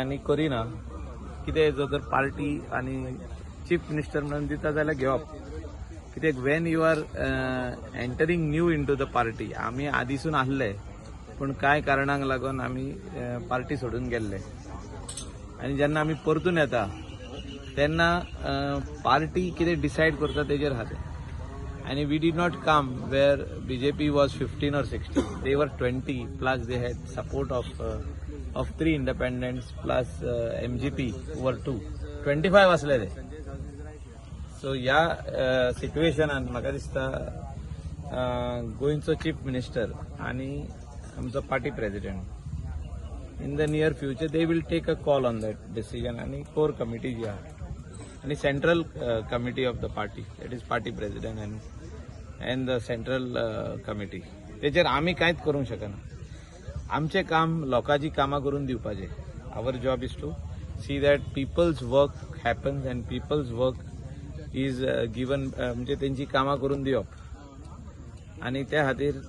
आणि करिना कितें जर पार्टी आणि चीफ मिनिस्टर म्हणून दिता जाल्यार घेवप कित्याक when you are entering new into the party आमी आदीसून आसले पण कांय कारणांक लागून आमी पार्टी सोडून गेल्ले आणि जेन्ना आमी परतून येता तेन्ना पार्टी कितें डिसायड करता तेजेर आहा तें and we did not come where BJP was 15 or 16. They were 20 plus they had support of 3 independents plus MGP who were 2. 25 असले ते. So या सिच्युएशनान म्हाका दिसता गोंयचो चीफ मिनिस्टर आणि आमचो party president in the near future they will take a call on that decision आणि core committee जी आहा आणि central committee of the party that is party president and the central committee तेचेर आमी कांयच करूंक शकना आमचें काम लोकांची कामां करून दिवपाचें our job is to see that peoples work happens and peoples work is given म्हणजे तेंची कामां करून दिवप आणि त्या खातीर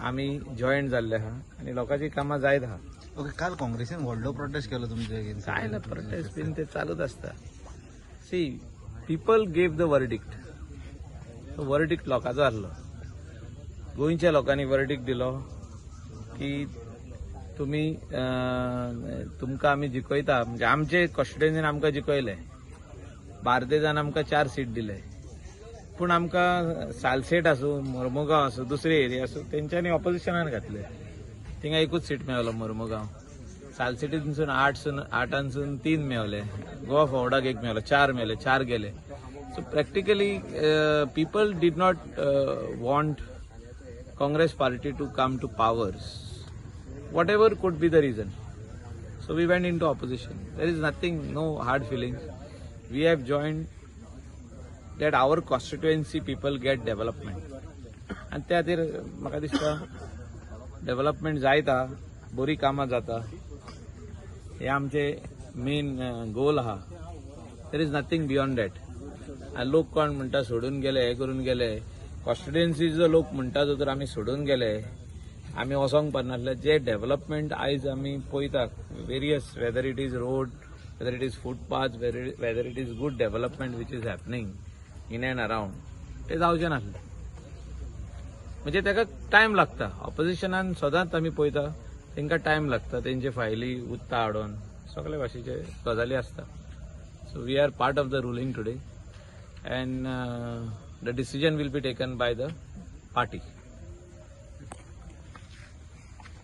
आमी जॉयंट जाल्ले आहा आणि लोकांची कामां जायत आहा. ओके, काल काँग्रेसीन व्हडलो प्रोटेस्ट केलो तुमच्या अगेन्स्ट. काय ना प्रोटेस्ट बीन ते चालूच आसता. See people gave the verdict तो वर्डिक्ट लोकांचो आसलो. गोंयच्या लोकांनी वर्डिक्ट दिलो की तुमी तुमकां आमी जिखयता म्हणजे आमचे कॉन्स्टिट्युएन्सीन आमकां जिखयले बार्देजान आमकां 4 सीट दिले पूण आमकां सालसेट आसूं मोर्मुगांव आसूं दुसरे एरिया आसूं तेंच्यांनी ऑपोजिशनान घातले थिंगा एकूच सीट मेळलो मोर्मुगांव सालसेटीनसून 8 3 मेळले गोवा फॉर्वर्डाक 1 मेळलो 4 मेळले 4 गेले. So practically people did not want Congress party to come to powers, whatever could be the reason. So we went into opposition. There is nothing, no hard feelings. We have joined that our constituency people get development. And त्या खातीर म्हाका दिसता development जायता बरी कामां जाता हे आमचे main goal आहा. There is nothing beyond that. लोक कोण म्हणटा सोडून गेले हे करून गेले कॉन्स्टिट्युएन्सीचो लोक म्हणटा जो तर आमी सोडून गेले आमी वचोंक पारनासले जे डेव्हलपमेंट आयज आमी पळयता various whether it is road whether it is footpath whether it is good development which is happening in and around ते जावचें नासलें म्हणजे ताका टायम लागता. ऑपोजिशनान सदांच आमी पळयता तांकां टायम लागता तेंचे फायली उत्ता हाडून सगळे भाशेचे गजाली आसता. So we are part of the ruling today and the decision will be taken by the party.